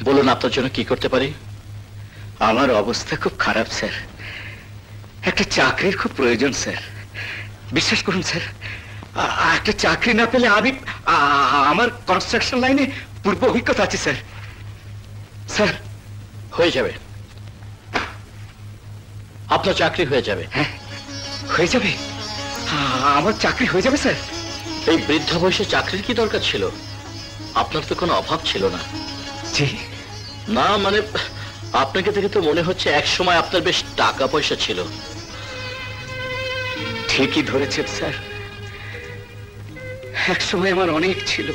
বলুন আপনার জন্য কি করতে পারি? আমার অবস্থা খুব খারাপ স্যার, একটা চাকরির খুব প্রয়োজন স্যার। বিশ্বাস করুন স্যার, একটা চাকরি না পেলে আমি আমার কনস্ট্রাকশন লাইনে পূর্ব অভিজ্ঞতা আছে স্যার। স্যার হয়ে যাবে, আপনার চাকরি হয়ে যাবে। হ্যাঁ হয়ে যাবে, আমার চাকরি হয়ে যাবে স্যার। এই বৃদ্ধ বয়সে চাকরির কি দরকার ছিল? আপনার তো কোনো অভাব ছিল না। জি না, মানে আপনাকে দেখে তো মনে হচ্ছে এক সময় আপনার বেশ টাকা পয়সা ছিল। ঠিকই ধরেছেন স্যার, এক সময় আমার অনেক ছিল,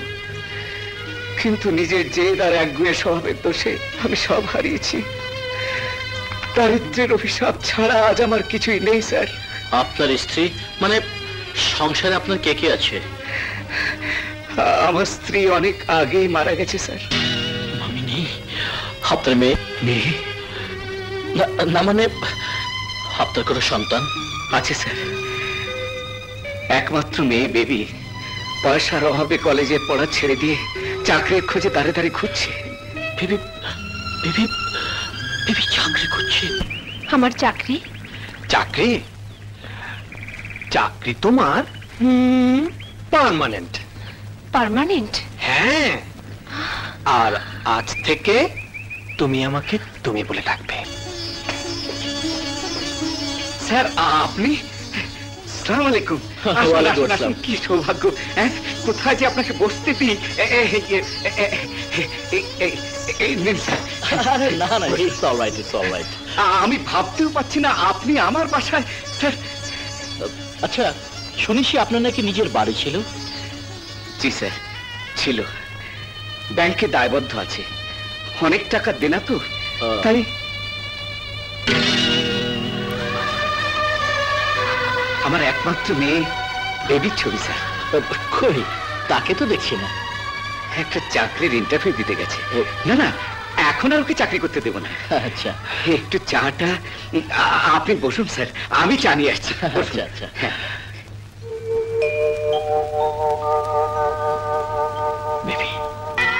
কিন্তু নিজের জেদ আর একগুঁয়ে স্বভাবের দোষে আমি সব হারিয়েছি। দারিদ্র্যের অভিশাপ ছাড়া আজ আমার কিছুই নেই স্যার। আপনার স্ত্রী, মানে সংসারে আপনার কে কে আছে? আমার স্ত্রী অনেক আগেই মারা গেছে স্যার। মামিনী, আপনার মেয়ে? মেয়ে না, মানে আপনার কোনো সন্তান আছে স্যার, একমাত্র মেয়ে বেবি। পয়সার অভাবে কলেজে পড়া ছেড়ে দিয়ে চাকরির খোঁজে দাঁড়ে দাঁড়ে ঘুরছে। বেবি বেবি বেবি চাকরি করছে? আমার চাকরি? চাকরি? চাকরি তোমার পার্মানেন্ট। পার্মানেন্ট? হ্যাঁ, আর আজ থেকে তুমি আমাকে তুমি বলে ডাকবে। স্যার আপনি? আসসালামু আলাইকুম। ওয়ালাইকুম আসসালাম। কি সৌভাগ্য, কোথায় যে আপনাকে বসতে দিই। না না, ইটস অলরাইট, ইটস অলরাইট। আমি ভাবতেও পারছি না আপনি আমার বাসায়। স্যার আচ্ছা, শুনেছি আপনার নাকি নিজের বাড়ি ছিল? জি স্যার ছিল, ব্যাংকে দায়বদ্ধ আছে, অনেক টাকা দেনা তো, তাই। আমার একমাত্র মেয়ে বেবির ছবি স্যার। কই, তাকে তো দেখছি না। একটা চাকরির ইন্টারভিউ দিতে গেছে। না না, এখন আর ওকে চাকরি করতে দেবো না। আচ্ছা, একটু চাটা আপনি বসুন স্যার, আমি চা নিয়ে আসছি। আচ্ছা আচ্ছা। বেবি,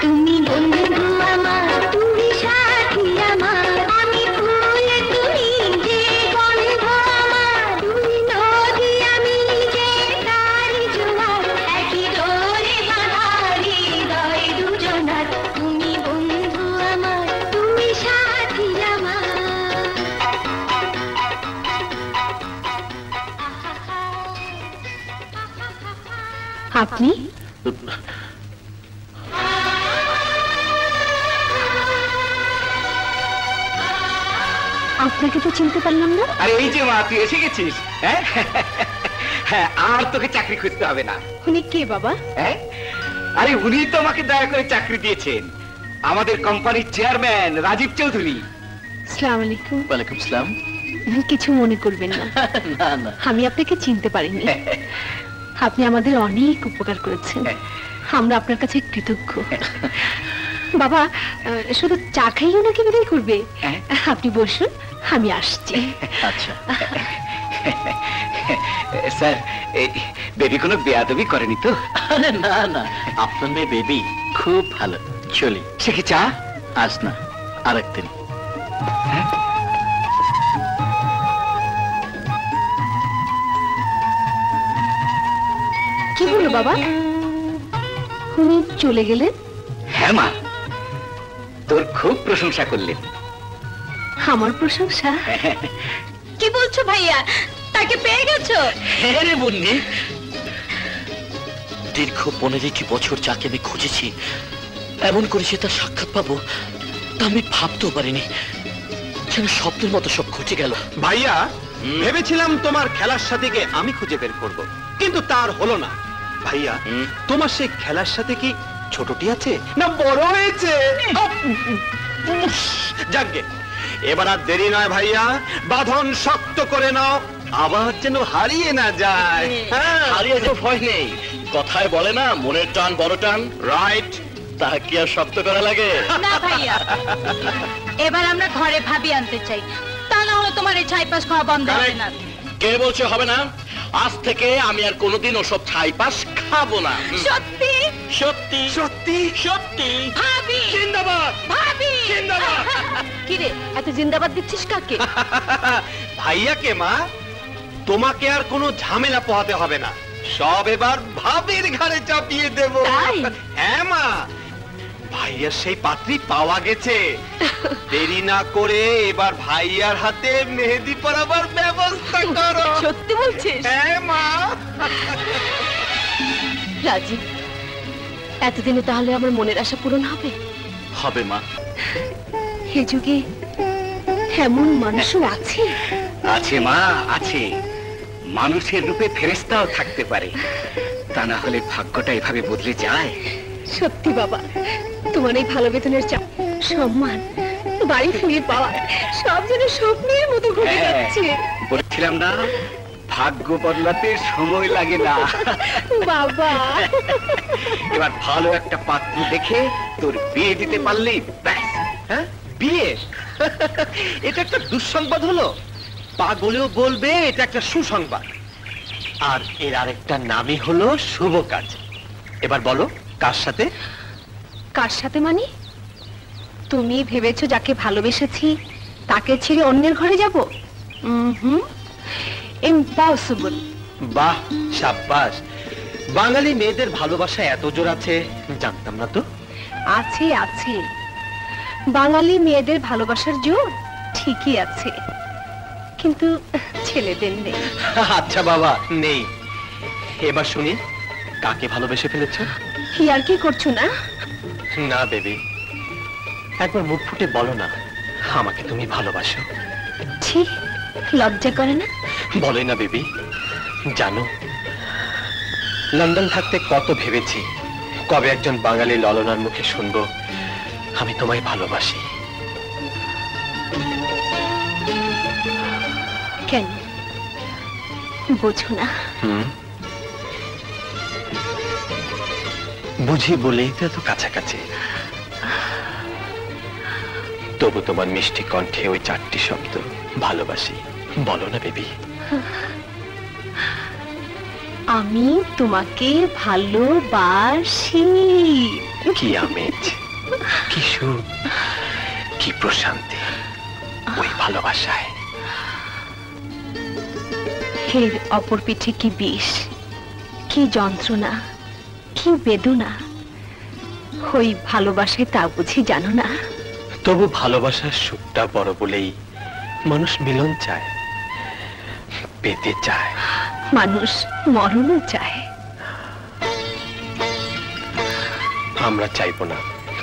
তুমি বন্ধু আমার, তুমি সাথী আমার, আমি ফুল তুমি যে গন্ধ আমার, তুমি নদী আমি যে তারি জোয়ার, একই ডোরে বাঁধা হৃদয় দুজনার। তুমি বন্ধু আমার, তুমি সাথী আমার। আপনি? আপনাকে তো চিনতে পারলাম না। আরে এই যে মা, তুই এসে গেছিস। হ্যাঁ, আর তোকে চাকরি খুঁজতে হবে না। উনি কে বাবা? আরে উনি তো আমাকে দয়া করে চাকরি দিয়েছেন, আমাদের কোম্পানির চেয়ারম্যান রাজীব চৌধুরী। আসসালামু আলাইকুম। ওয়ালাইকুম আসসালাম। কিছু মনে করবেন না, না না, আমি আপনাকে চিনতে পারিনি। আপনি আমাদের অনেক উপকার করেছেন, আমরা আপনার কাছে কৃতজ্ঞ। বাবা শুধু চা খাইও নাকি বিদায় করবে? আপনি বসুন, আমি আসছি। আচ্ছা। স্যার, বেবি কোনো বেয়াদবি করেনি তো? আরে না না, আপনার মেয়ে বেবি খুব ভালো। চলি। সে কি চা? আজ না, আরেকদিন। কি হলো বাবা, উনি চলে গেলেন? হ্যাঁ মা, তোর খুব প্রশংসা করলেন। আমার প্রশংসা? কি বলছো ভাইয়া, তাকে পেয়ে গেছো? হ্যাঁ রে বন্যে, দীর্ঘ 15টি বছর যাকে আমি খুঁজেছি, এমন করেছি তার সাক্ষাৎ পাবো তা আমি ভাবতেও পারিনি। যেন স্বপ্নের মতো সব ঘটে গেল। ভাইয়া, ভেবেছিলাম তোমার খেলার সাথীকে আমি খুঁজে বের করব, কিন্তু তার হলো না। ভাইয়া, তোমার সেই খেলার সাথে কি ছোটটি আছে না বড় হয়েছে? যাকগে, এবার আর দেরি নয় ভাইয়া, বাঁধন শক্ত করে নাও, আবার যেন হারিয়ে না যায়। হারিয়ে তো ভয় নেই, কথায় বলে না মনের টান বড় টান। রাইট, তা কি আর শক্ত করা লাগে? না ভাইয়া, এবার আমরা ঘরে ভাবি আনতে চাই, তা না হলে তোমার এই ছাইপাস খাওয়া বন্ধ হবে না। কে বলছে হবে না? আজ থেকে আমি আর কোনোদিন ওসব ছাইপাস খাবো না। সত্যি? সত্যি সত্যি সত্যি। ভাবি জিন্দাবাদ। ভাবি কিরে এত জিন্দাবাদ দিচ্ছিস কাকে? ভাইয়াকে মা। তোমাকে আর কোনো ঝামেলা পোহাতে হবে না, সব এবার ভাবির ঘাড়ে চাপিয়ে দেব। তাই? হ্যাঁ মা, ভাইয়ার সেই পাত্রী পাওয়া গেছে। দেরি না করে এবার ভাইয়ার হাতে মেহেদি পরাবার ব্যবস্থা করো। সত্যি বলছিস? হ্যাঁ মা। রাজীব, এতদিনে তাহলে আমার মনের আশা পূরণ হবে? হবে মা। এ যুগে এমন মানুষও আছে? আছে মা, আছে। মানুষের রূপে ফেরেশতাও থাকতে পারে, তা না হলে ভাগ্যটা এভাবে বদলে যায়। সত্যি বাবা, তোমার এই ভালো বেতনের চাপ, সম্মান, বাড়ি ফিরে পাওয়া সব যেন স্বপ্নের মতো ঘটে যাচ্ছে। বলছিলাম না, ভাগ্য বদলাতে সময় লাগে না। বাবা, এবার ভালো একটা পাত্র দেখে তোর বিয়ে দিতে পারলেই ব্যাস। হ্যাঁ, বিয়ে? এটা একটা দুঃসংবাদ হলো? পাগলেও বলবে এটা একটা সুসংবাদ। আর এর আরেকটা নামই হলো শুভ কাজ। এবার বলো কার সাথে? কার সাথে মানে? তুমি ভেবেছো যাকে ভালোবেসেছি তাকে ছেড়ে অন্যের ঘরে যাব? ইম্পসিবল। বাহ, সাব্বাস। বাঙালি মেয়েদের ভালোবাসা এত জোর আছে জানতাম না তো। আছে আছে, বাঙালি মেয়েদের ভালোবাসার জোর ঠিকই আছে, কিন্তু ছেলেদের নেই। আচ্ছা বাবা, নেই। এবার শুনি কাকে ভালোবেসে ফেলেছ? আর কি করছো না? না বেবি, একবার মুখ ফুটে বলো না আমাকে তুমি ভালোবাসো। ছি, লজ্জা করে না? বলে না বেবি। জানো, লন্ডন থাকতে কত ভেবেছি কবে একজন বাঙালি ললনার মুখে শুনবো আমি তোমায় ভালোবাসি। কেন বোঝো না? বুঝি বলেই তো এত কাছাকাছি। তবু তোমার মিষ্টি কণ্ঠে ওই 4টি শব্দ ভালোবাসি বলো না বেবি। আমি তোমাকে ভালোবাসি। কি আমেজ, কি সুর, কি প্রশান্তি ওই ভালোবাসায়। এর অপর পিঠে কি বিষ, কি যন্ত্রণা, কি বেদনা, ওই ভালোবাসায় তা বুঝি জানো না? তবু ভালোবাসার সুখটা বড় বলেই মানুষ মিলন চায়, পেতে চায়, মানুষ মরণও চায়। আমরা চাইবো না।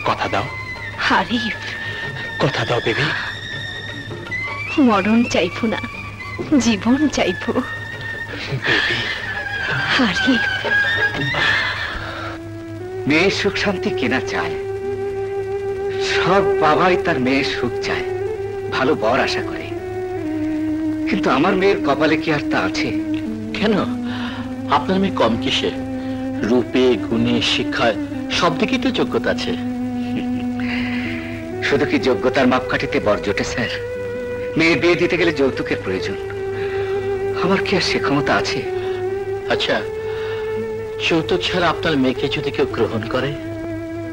কথা দাও। হারিফ, কথা দাও বেবি। মরণ চাইবো না, জীবন চাইবো। বেবি, হারিফ। মেয়ের সুখ শান্তি কেনা চায়, সব বাবাই তার মেয়ের সুখ চায়, ভালো বর আশা করে। কিন্তু আমার মেয়ের কপালে কি আর তা আছে? কেন? আপনার মেয়ে কম কিসে? রূপে, গুণে, শিক্ষায় সব দিকেই তো যোগ্যতা আছে। শুধু কি যোগ্যতার মাপকাঠিতে বর জোটে স্যার? মেয়ে বিয়ে দিতে গেলে যৌতুকের প্রয়োজন। আমার কি আর সে ক্ষমতা আছে? আচ্ছা, যৌতুক ছাড়া আপনার মেয়েকে যদি কেউ গ্রহণ করে?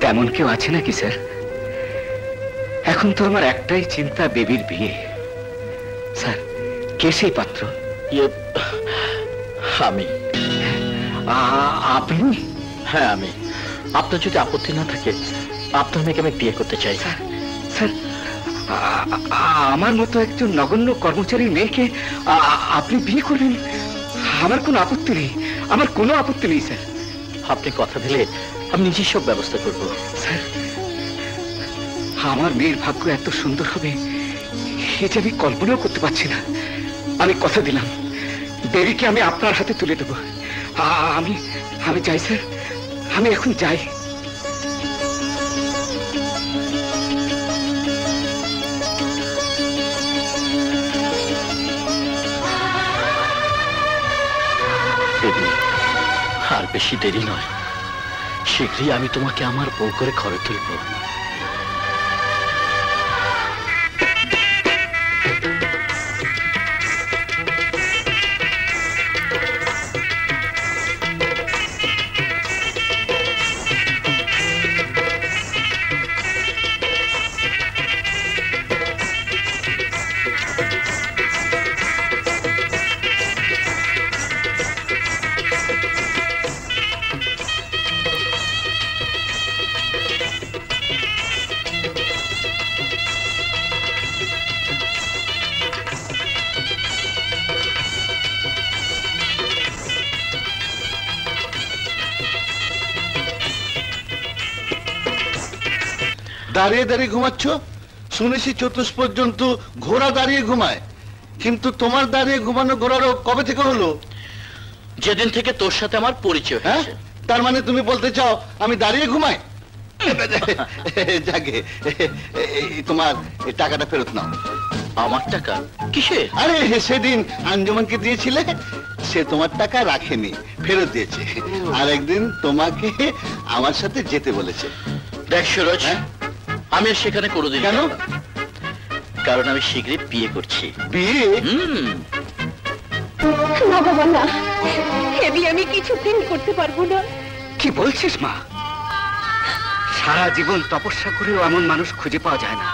তেমন কেউ আছে নাকি স্যার? এখন তো আমার একটাই চিন্তা, বেবির বিয়ে। স্যার, কে সেই পাত্র? আমি। আপনি? হ্যাঁ, আমি। আপনার যদি আপত্তি না থাকে আপনার মেয়েকে আমি বিয়ে করতে চাই। স্যার, আমার মতো একজন নগণ্য কর্মচারীর মেয়েকে আপনি বিয়ে করবেন? আমার কোনো আপত্তি নেই, আমার কোনো আপত্তি নেই স্যার। আপনি কথা দিলে আমি নিজেই সব ব্যবস্থা করব। স্যার, আমার মেয়ের ভাগ্য এত সুন্দর হবে এ যে আমি কল্পনাও করতে পারছি না। আমি কথা দিলাম, বেবিকে আমি আপনার হাতে তুলে দেবো। আমি যাই স্যার, আমি এখন যাই। আর বেশি দেরি নয়, শীঘ্রই আমি তোমাকে আমার বউ করে ঘরে তুলব। দাঁড়িয়ে দাঁড়িয়ে ঘুমাচ্ছ? শুনেছি চতুষ্পদ জন্তু ঘোড়া দাঁড়িয়ে ঘুমায়, কিন্তু তোমার দাঁড়িয়ে ঘুমানো ঘোড়ারও কবে থেকে হলো? যেদিন থেকে তোর সাথে আমার পরিচয় হ্যাঁ, হয়েছে। তার মানে তুমি বলতে চাও আমি দাঁড়িয়ে ঘুমাই? যাকে তোমার এই টাকাটা ফেরত নাও। আমার টাকা কিসে? আরে সেদিন আঞ্জুমানকে দিয়েছিলে, সে তোমার টাকা রাখেনি, ফেরত দিয়েছে। আর একদিন তোমাকে আমার সাথে যেতে বলেছে। দেখ সুরজ, হ্যাঁ? আমি আর সেখানে কোনোদিন কেন? যাব না। কারণ আমি শীঘ্রই বিয়ে করছি। বিয়ে? না বাবা না, এ বিয়ে আমি কিছুতেই করতে পারবো না। কি বলছিস মা? সারা জীবন তপস্যা করেও এমন মানুষ খুঁজে পাওয়া যায় না,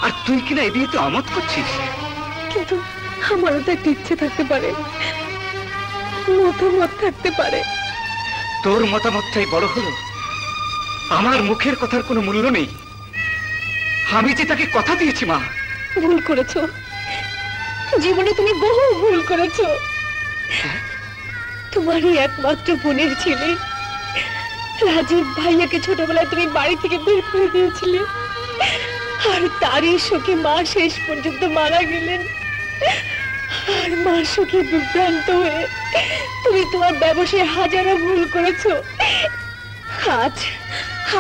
আর তুই কিনা এই বিয়েতে অমত করছিস? কিন্তু আমারও তো একটা ইচ্ছে থাকতে পারে, মতামত থাকতে পারে। তোর মতামতটাই বড় হলো, আমার মুখের কথার কোনো মূল্য নেই। আমি যে তাকে কথা দিয়েছি মা। ভুল করেছো, জীবনে তুমি বহু ভুল করেছো। তোমারই একমাত্র বোনের ছেলে রাজীব ভাইয়াকে ছোটবেলায় তুমি বাড়ি থেকে বের করে দিয়েছিলে, আর তারই শোকে মা শেষ পর্যন্ত মারা গেলেন। আর মা শোকে বিভ্রান্ত হয়ে তুমি তোমার ব্যবসায় হাজারো ভুল করেছো। আজ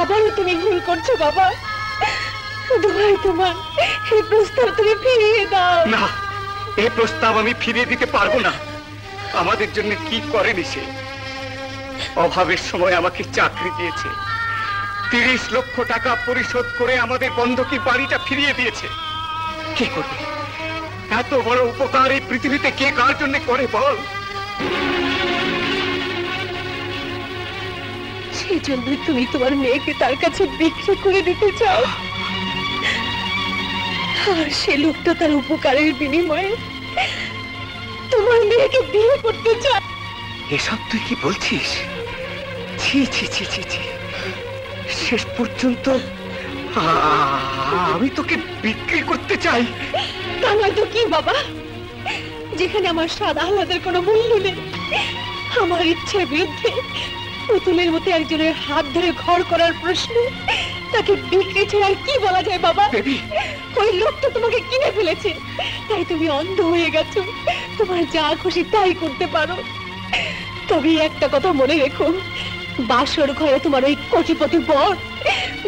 আবারও তুমি ভুল করছো বাবা। দোহাই তোমার, এই প্রস্তাব তুমি ফিরিয়ে দাও। না, এই প্রস্তাব আমি ফিরিয়ে দিতে পারবো না। আমাদের জন্য কি করেনি সে? অভাবের সময় আমাকে চাকরি দিয়েছে, 30 লক্ষ টাকা পরিশোধ করে আমাদের বন্ধকি বাড়িটা ফিরিয়ে দিয়েছে। কে করবে এত বড় উপকার এই পৃথিবীতে? কে কার জন্য করে বল? সেই জন্যই তুমি তোমার মেয়েকে তার কাছে বিক্রি করে দিতে চাও, আর সে লোকটা তার উপকারের বিনিময়ে তোমার মেয়েকে বিয়ে করতে চায়। এসব তুই কি বলছিস? ছি ছি ছি ছি ছি, শেষ পর্যন্ত আমি তোকে বিক্রি করতে চাই? তা নয়তো কি বাবা? যেখানে আমার স্বাদ আহ্লাদের কোনো মূল্য নেই, আমার ইচ্ছার বিরুদ্ধে পুতুলের মতো একজনের হাত ধরে ঘর করার প্রশ্ন, তাকে বিক্রি ছাড়া আর কি বলা যায় বাবা? ওই লোকটা তোমাকে কিনে ফেলেছে, তাই তুমি অন্ধ হয়ে গেছো। তোমার যা খুশি তাই করতে পারো। তবে একটা কথা মনে রেখো, বাসর ঘরে তোমার ওই কোটিপতি বর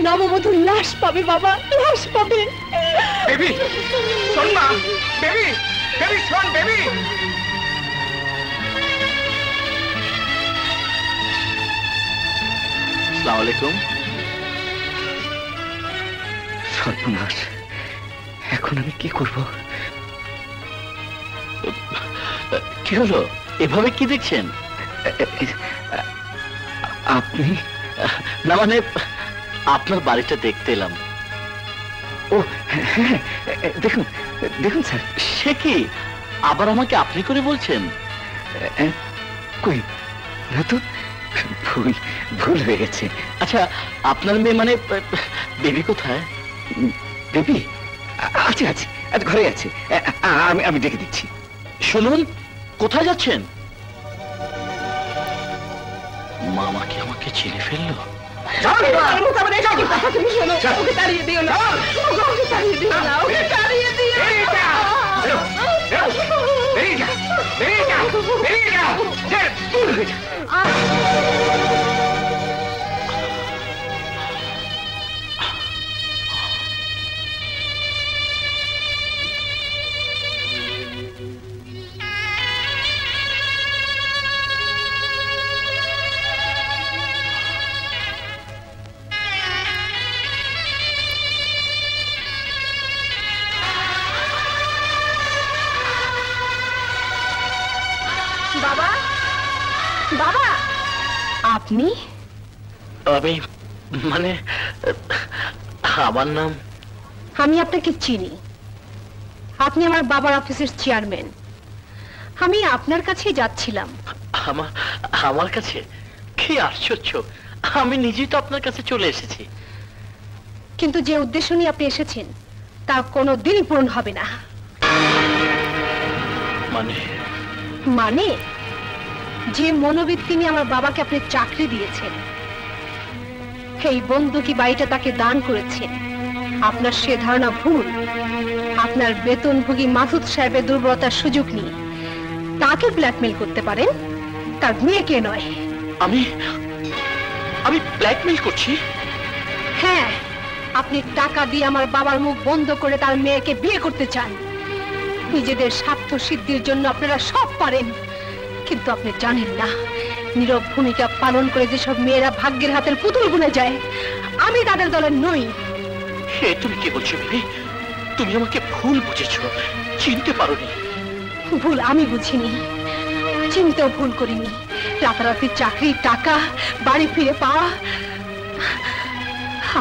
নববধূর লাশ পাবে বাবা, লাশ পাবে। বেবি শোন না, বেবি বেবি শোন, বেবি। আসসালামু আলাইকুম। সর্বনাশ, এখন আমি কি করব? কি হলো? এভাবে কি দেখছেন? আপনি? না মানে আপনার বাড়িটা দেখতে এলাম। ও হ্যাঁ, দেখুন দেখুন স্যার। সে কি আবার আমাকে আপনি করে বলছেন? কই না তো, ভুল ভুল হয়ে গেছে। আচ্ছা, আপনার মেয়ে মানে বেবি কোথায়? বেবি আছে আছে, আজ ঘরে আছে। আমি আমি ডেকে দিচ্ছি। শুনুন, কোথায় যাচ্ছেন? মামা কি আমাকে চিনে ফেললো? বাবা, বাবা, আপনি? আমি মানে আমার নাম। আমি আপনাকে চিনি, আপনি আমার বাবার অফিসের চেয়ারম্যান। আমি আপনার কাছেই যাচ্ছিলাম। আমার কাছে? কি আশ্চর্য, আমি নিজেই তো আপনার কাছে চলে এসেছি। কিন্তু যে উদ্দেশ্য নিয়ে আপনি এসেছেন তা কোনোদিনই পূরণ হবে না। মানে? মানে যে মনোবৃত্তি নিয়ে আমার বাবাকে আপনি চাকরি দিয়েছেন, এই বন্ধকি বাড়িটা তাকে দান করেছেন, আপনার সে ধারণা ভুল। আপনার বেতনভোগী মাসুদ সাহেবের দুর্বলতার সুযোগ নিয়ে তাকে ব্ল্যাকমেল করতে পারেন, তার মেয়েকে নয়। আমি আমি ব্ল্যাকমেল করছি? হ্যাঁ, আপনি টাকা দিয়ে আমার বাবার মুখ বন্ধ করে তার মেয়েকে বিয়ে করতে চান। নিজেদের স্বার্থ সিদ্ধির জন্য আপনারা সব পারেন, কিন্তু আপনি জানেন না নীরব ভূমিকা পালন করে যেসব মেয়েরা ভাগ্যের হাতের পুতুল বুনে যায়, আমি তাদের দলের নই। হে, তুমি কি বলছো বেবি? তুমি আমাকে ভুল বুঝেছো, চিনতে পারোনি। ভুল আমি বুঝিনি, চিনতেও ভুল করিনি। রাতারাতি চাকরির টাকা বাড়ি ফিরে পাওয়া,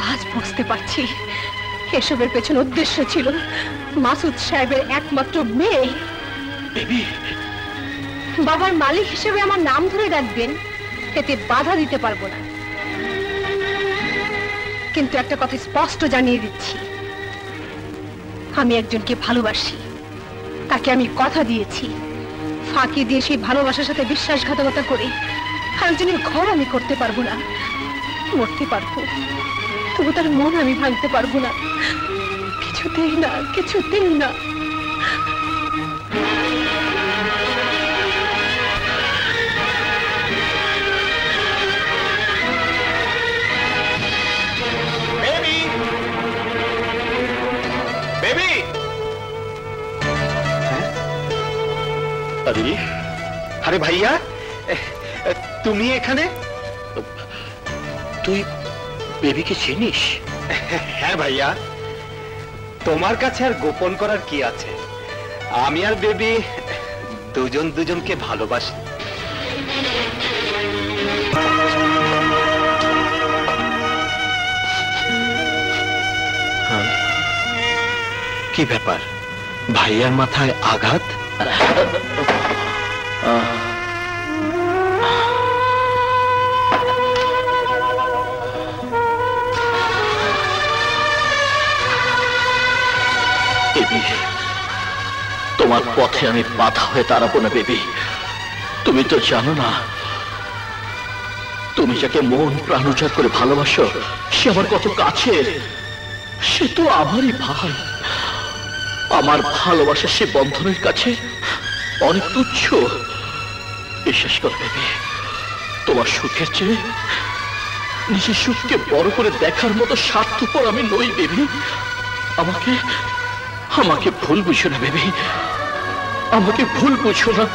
আজ বুঝতে পারছি এসবের পেছনে উদ্দেশ্য ছিল মাসুদ সাহেবের একমাত্র মেয়ে। বেবি, বাবার মালিক হিসেবে আমার নাম ধরে ডাকবেন, এতে বাধা দিতে পারবো না। কিন্তু একটা কথা স্পষ্ট জানিয়ে দিচ্ছি, আমি একজনকে ভালোবাসি, তাকে আমি কথা দিয়েছি। ফাঁকি দিয়ে সেই ভালোবাসার সাথে বিশ্বাসঘাতকতা করে আরেকজনের ঘর আমি করতে পারবো না। মরতে পারবো, তবু তার মন আমি ভাঙতে পারবো না, কিছুতেই না, কিছুতেই না। আরে ভাইয়া, তুমি এখানে? তুই বেবিকে চিনিস? হ্যাঁ ভাইয়া, তোমার কাছে আর গোপন করার কি আছে? আমি আর বেবি দুজন দুজনকে ভালোবাসি। কি ব্যাপার, ভাইয়ার মাথায় আঘাত? তোমার পথে আমি বাধা হয়ে দাঁড়াবো না বেবি। তুমি তো জানো না, তুমি যাকে মন প্রাণ উজাড় করে ভালোবাসো সে আমার কত কাছের। সে তো আমারই ভাই। আমার ভালোবাসা সে বন্ধনের কাছে অনেক তুচ্ছ। বিশ্বাস করো বেবি, তোমার সুখের চেয়ে নিজের সুখকে বড় করে দেখার মতো স্বার্থপর আমি নই বেবি। আমাকে আমাকে ভুল বুঝো না বেবি, আমাকে ভুল বুঝো না।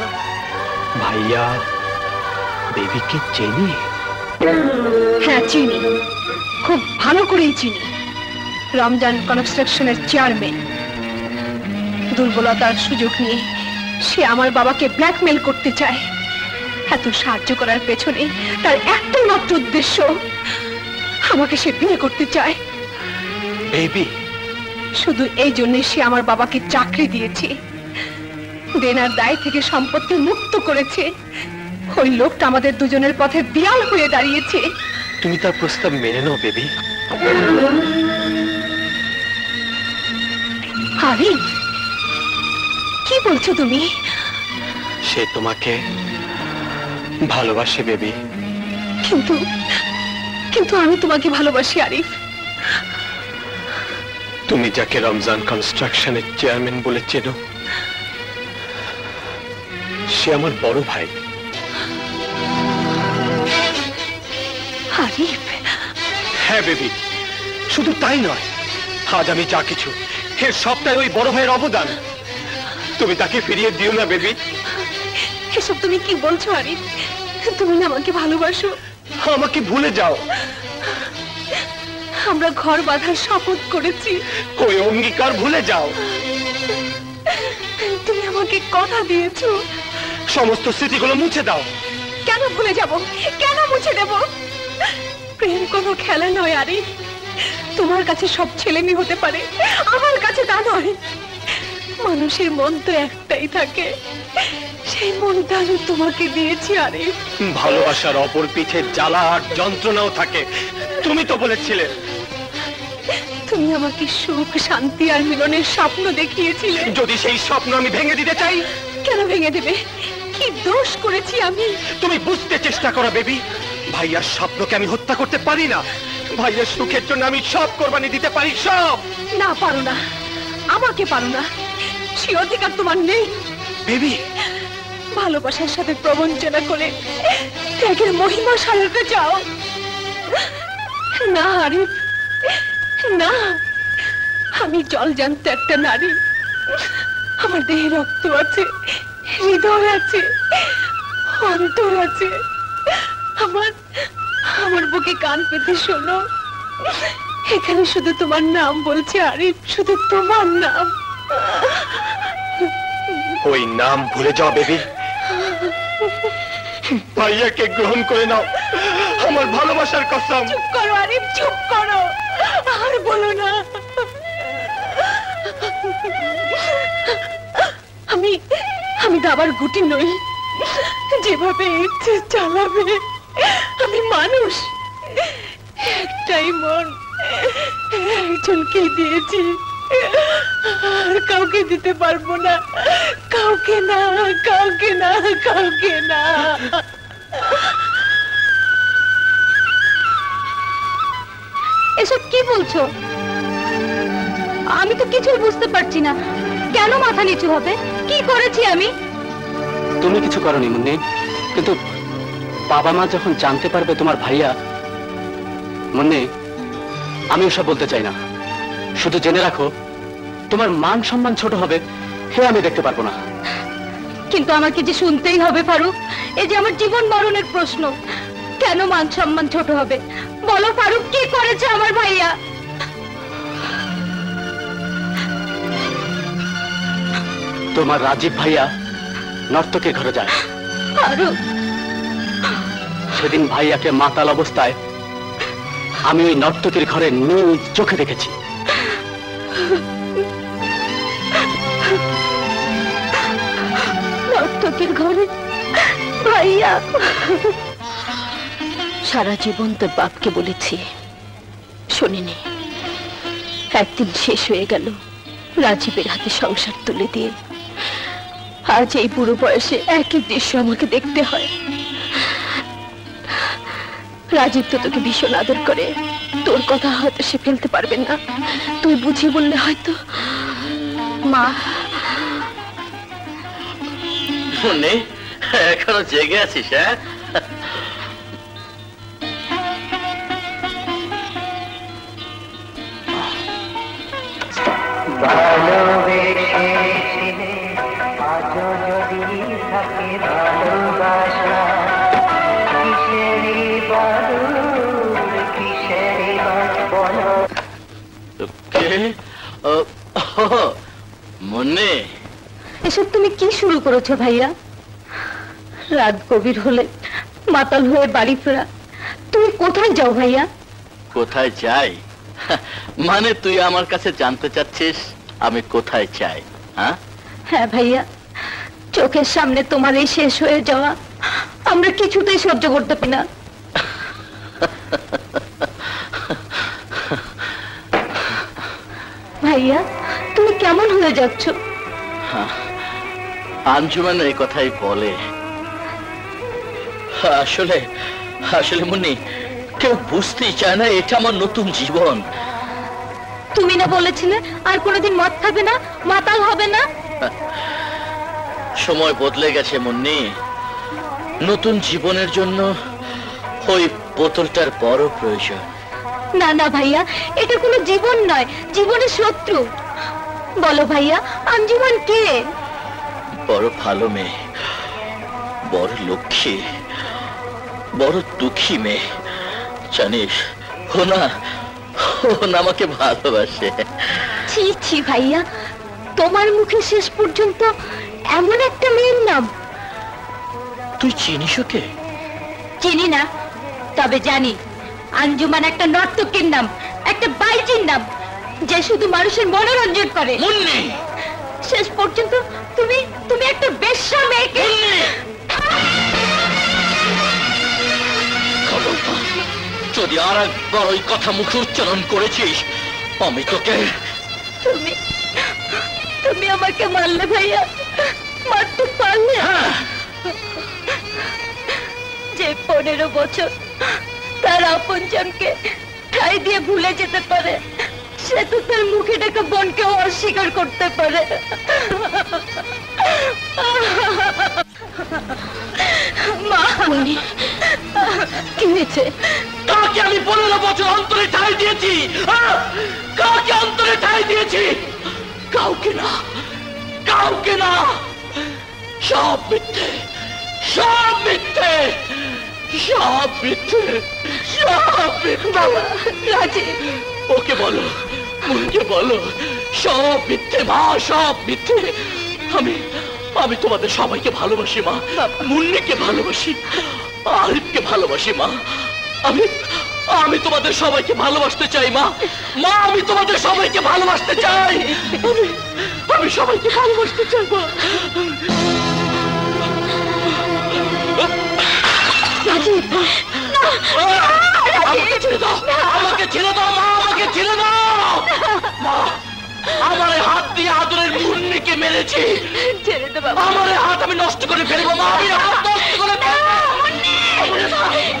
ভাইয়া বেবিকে চেনি? হ্যাঁ চিনি, খুব ভালো করেই চিনি। রমজান কনস্ট্রাকশনের চেয়ারম্যান। দুর্বলতার সুযোগ নিয়ে সে আমার বাবাকে ব্ল্যাকমেল করতে চায়। এত সাহায্য করার পেছনে তার একটাই মাত্র উদ্দেশ্য, আমাকে সে বিয়ে করতে চায়। বেবি, শুধু এই জন্যই সে আমার বাবাকে চাকরি দিয়েছে, দেনার দায় থেকে সম্পত্তি মুক্ত করেছে। ওই লোকটা আমাদের দুজনের পথে দেয়াল হয়ে দাঁড়িয়েছে। তুমি তার প্রস্তাব মেনে নাও বেবি। আরিফ, কি বলছো তুমি? সে তোমাকে ভালোবাসে বেবি। কিন্তু কিন্তু আমি তোমাকে ভালোবাসি আরিফ। তুমি যাকে রমজান কনস্ট্রাকশনের চেয়ারম্যান বলে চেনো, সে আমার বড় ভাই। আরিফ, হ্যাঁ বেবি, শুধু তাই নয়, আজ আমি যা কিছু এর সবটাই ওই বড় ভাইয়ের অবদান। তুমি তাকে ফিরিয়ে দিও না বেবি। এসব তুমি কি বলছো আরিফ? তুমি না আমাকে ভালোবাসো? আমাকে ভুলে যাও। আমরা ঘর বাঁধার শপথ করেছি। ওই অঙ্গীকার ভুলে যাও। তুমি আমাকে কথা দিয়েছো। সমস্ত স্মৃতিগুলো মুছে দাও। কেন ভুলে যাব? কেন মুছে দেব? প্রেম কোনো খেলা নয় আরিফ। তোমার কাছে সব ছেলে মেয়ে হতে পারে, আমার কাছে তা নয়। মানুষের মন তো একটাই থাকে, সেই মনটা আমি তোমাকে দিয়েছি আরিফ। ভালোবাসার অপর পিঠে জ্বালা আর যন্ত্রণাও থাকে, তুমি তো বলেছিলে। তুমি আমাকে সুখ, শান্তি আর মিলনের স্বপ্ন দেখিয়েছিলে। যদি সেই স্বপ্ন আমি ভেঙে দিতে চাই? কেন ভেঙে দেবে? কি দোষ করেছি আমি? তুমি বুঝতে চেষ্টা করো বেবি, ভাইয়ার স্বপ্নকে আমি হত্যা করতে পারি না। ভাইয়ের সুখের জন্য আমি সব কোরবানি দিতে পারি, সব। না, পারো না, আমাকে পারো না, সে অধিকার তোমার নেই। বেবি, ভালোবাসার সাথে প্রবঞ্চনা করে ত্যাগের মহিমা সারাতে চাও? না আরিফ, না, আমি জলজান্ত একটা নারী। আমার দেহে রক্ত আছে, হৃদয় আছে, অন্তর আছে। আমার বুকে কান পেতে শোনো, এখানে শুধু তোমার নাম বলছে আরিফ, শুধু তোমার নাম। ওই নাম ভুলে যাও বেবি, ভাইয়াকে গ্রহণ করে নাও, আমার ভালোবাসার কসম। চুপ করো আরিফ, চুপ করো, আর বলো না। আমি দাবার গুটি নই, যেভাবে ইচ্ছে চালাবে। আমি মানুষ, একটাই মন, একজনকে দিয়েছি, আর কাউকে দিতে পারবো না, কাউকে না, কাউকে না, কাউকে না। এসব কি বলছো? আমি তো কিছুই বুঝতে পারছি না। কেন মাথা নিচু হবে? কি করেছি আমি? তুমি কিছু করনি মুন্নি, কিন্তু বাবা মা যখন জানতে পারবে তোমার ভাইয়া। মুন্নি, আমি ওসব বলতে চাই না, শুধু জেনে রাখো তোমার মান সম্মান ছোট হবে, হে আমি দেখতে পারবো না। কিন্তু আমাকে যে শুনতেই হবে ফারুক, এই যে আমার জীবন মরণের প্রশ্ন। কেন মান সম্মান ছোট হবে? বলো ফারুক, কি করেছে আমার ভাইয়া? তোমার রাজীব ভাইয়া নর্তকের ঘরে যায়। ফারুক, সেদিন ভাইয়াকে মাতাল অবস্থায় আমি ওই নর্তকের ঘরে নিজ চোখে দেখেছি। নর্তকের ঘরে ভাইয়া? সারা জীবন তোর বাপকে বলেছি, শোনেনি। একদিন শেষ হয়ে গেল রাজীবের হাতে সংসার তুলে দিয়ে। আজ এই বুড়ো বয়সে একই দৃশ্য আমাকে দেখতে হয়। রাজীব তো তোকে ভীষণ আদর করে, তোর কথা হয়তো সে ফেলতে পারবে না, তুই বুঝিয়ে বললে হয়তো। মা, মুন্নি, এখনো জেগে আছিস? হ্যাঁ, মুন্নি, এসব তুমি কি শুরু করেছো ভাইয়া? রাত গভীর হলে মাতাল হয়ে বাড়ি ফেরা। তুমি কোথায় যাও ভাইয়া? কোথায় যাই মানে তুই আমার কাছে জানতে চাচ্ছিস আমি কোথায় চাই? হ্যাঁ হ্যাঁ ভাইয়া, চোখের সামনে তোমার এই শেষ হয়ে যাওয়া আমরা কিছুতেই সহ্য করতে পারি না। ভাইয়া, তুমি কেমন হয়ে যাচ্ছ? আঞ্জুমান এই কথাই বলে। আসলে আসলে মুন্নি, কেউ বুঝতেই চায় না এটা আমার নতুন জীবন। তুমি না বলেছিলে আর কোনোদিন মদ খাবে না, মাতাল হবে না? সময় বদলে গেছে মুন্নি, নতুন জীবনের জন্য ওই বোতলটার বড় প্রয়োজন। না না ভাইয়া, এটা কোনো জীবন নয়, জীবনের শত্রু। বলো ভাইয়া, আঞ্জুমান কে? বড় ভালো মেয়ে, বড় লক্ষ্মী, বড় দুঃখী মেয়ে। জানিস, ও না আমাকে ভালোবাসে। ছি ছি ভাইয়া, তোমার মুখে শেষ পর্যন্ত এমন একটা মেয়ের নাম। তুই চিনিস ওকে? চিনি না, তবে জানি আঞ্জুমান একটা নর্তকীর নাম, একটা বাইজির নাম, যে শুধু মানুষের মনোরঞ্জন করে। মুন্নি, শেষ পর্যন্ত তুমি তুমি একটা বেশ্যা মেয়েকে। যদি আর একবার ওই কথা মুখে উচ্চারণ করেছিস আমি তোকে। তুমি তুমি আমাকে মারলে ভাইয়া, মারতে পারলে? যে 15 বছর তার আপনজনকে ঠাই দিয়ে ভুলে যেতে পারে, সে তো তার মুখে ডাকা বোনকেও অস্বীকার করতে পারে। মা, কি হয়েছে? কাকে আমি 15 বছর অন্তরে ঠাই দিয়েছি? কাকে অন্তরে ঠাই দিয়েছি? কাউকে না, কাউকে না। সব মিথ্যে, সব মিথ্যে, সব মিথ্যে, সব মিথ্যে। রাজীব, ওকে বলো, মুনকে বলো, সব মিথ্যে মা, সব মিথ্যে। আমি তোমাদের সবাইকে ভালোবাসি মা। মুন্নিকে ভালোবাসি, আরিফকে ভালোবাসি মা। আমি তোমাদের সবাইকে ভালোবাসতে চাই মা। মা, আমি তোমাদের সবাইকে ভালোবাসতে চাই। আমি সবাইকে ভালোবাসতে চাই মা। রাজীব, আমাকে ছেড়ে দাও, আমাকে ছেড়ে দাও মা, আমাকে ছেড়ে দাও মা। আমার হাত দিয়ে আদরের মুন্নিকে মেরেছি। ছেড়ে দে বাবা। আমার হাত আমি নষ্ট করে ফেলবো মা, আমি হাত নষ্ট করে ফেলবো।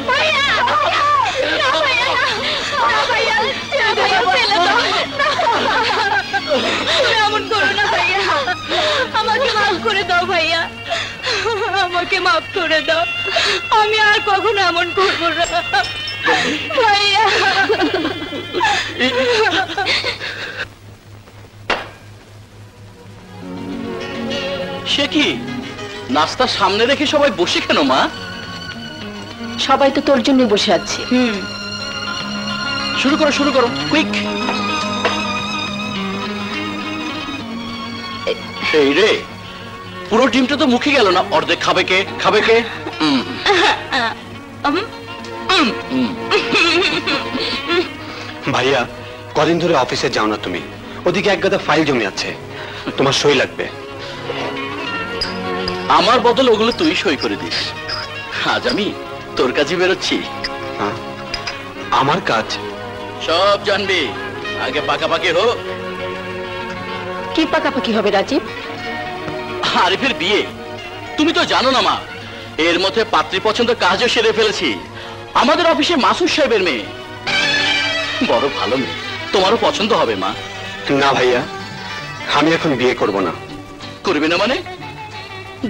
ভাইয়া, না ভাইয়া, না ভাইয়া, ছেড়ে দে ভাইয়া, ফেলে দাও। তুমি এমন করো না ভাইয়া, আমাকে মাফ করে দাও ভাইয়া, আমাকে মাফ করে দাও। আমি আর কখনো এমন করবো না ভাইয়া। সে কি, নাস্তার সামনে রেখে সবাই বসে কেন মা? সবাই তো তোর জন্য বসে আছে। শুরু করো, শুরু করো, কুইক। এই রে, পুরো ডিমটা তো মুখে গেল না, অর্ধেক খাবে কে? খাবে কে? ভাইয়া, কদিন ধরে অফিসে যাও না তুমি? ওদিকে এক গাদা ফাইল জমে আছে, তোমার সই লাগবে। আমার বদলে ওগুলো তুই সই করে দিস। আজ আমি তোর কাছে বেরোচ্ছি। আমার কাজ? সব জানবি, আগে পাকাপাকি হোক। কি পাকাপাকি হবে রাজীব? আরিফের বিয়ে। তুমি তো জানো না মা, এর মধ্যে পাত্রী পছন্দ কাজও সেরে ফেলেছি। আমাদের অফিসে মাসুদ সাহেবের মেয়ে, বড় ভালো মেয়ে, তোমারও পছন্দ হবে মা। না ভাইয়া, আমি এখন বিয়ে করব না। করবে না মানে?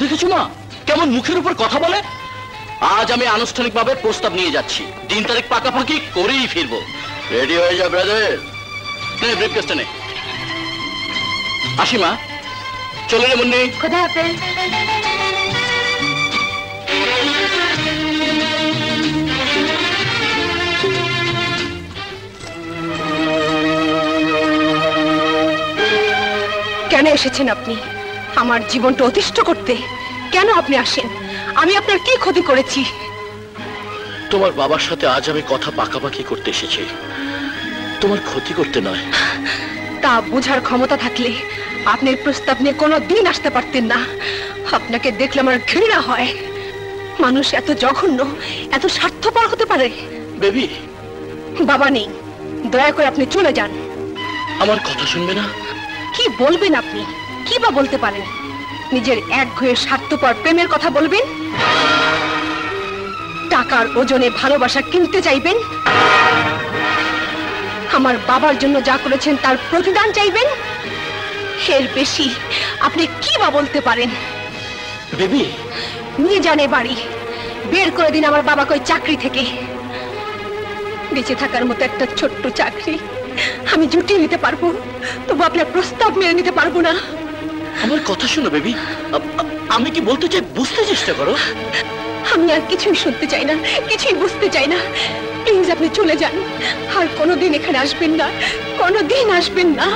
দেখেছো মা কেমন মুখের উপর কথা বলে? আজ আমি আনুষ্ঠানিকভাবে প্রস্তাব নিয়ে যাচ্ছি, দিন তারিখ পাকাপাকি করেই ফিরবো। রেডি হয়ে যা ব্রাদার। নে ব্রেকফাস্টে নে। আসি মা, চলে রে মুন্নি। খোদা হাফেজ। কেন এসেছেন আপনি আমার জীবনটা অতিষ্ঠ করতে? কেন আপনি আসেন? আমি আপনার কি ক্ষতি করেছি? তোমার বাবার সাথে আজ আমি কথা পাকাপাকি করতে এসেছি, তোমার ক্ষতি করতে নয়। তা বোঝার ক্ষমতা থাকলে আপনার প্রস্তাব নিয়ে কোনো দিন আসতে পারতেন না। আপনাকে দেখলে আমার ঘৃণা হয়। মানুষ এত জঘন্য, এত স্বার্থপর হতে পারে? বেবি, বাবা নেই, দয়া করে আপনি চলে যান। আমার কথা শুনবে না? কি বলবেন আপনি? কি বা বলতে পারেন? নিজের একঘেয়ে স্বার্থপর প্রেমের কথা বলবেন? টাকার ওজনে ভালোবাসা কিনতে চাইবেন? আমার বাবার জন্য যা করেছেন তার প্রতিদান চাইবেন? এর বেশি আপনি কি বা বলতে পারেন? বেবি, নিয়ে জানে বাড়ি, বের করে দিন আমার বাবাকে ওই চাকরি থেকে। বেঁচে থাকার মতো একটা ছোট্ট চাকরি আমি জুটিয়ে নিতে পারবো, তবু আপনার প্রস্তাব মেনে নিতে পারবো না। আমার কথা শোনো বেবি, আমি কি বলতে চাই বুঝতে চেষ্টা করো। আমি আর কিছুই শুনতে চাই না, কিছুই বুঝতে চাই না। প্লিজ আপনি চলে যান, আর কোনোদিন এখানে আসবেন না, কোনোদিন আসবেন না।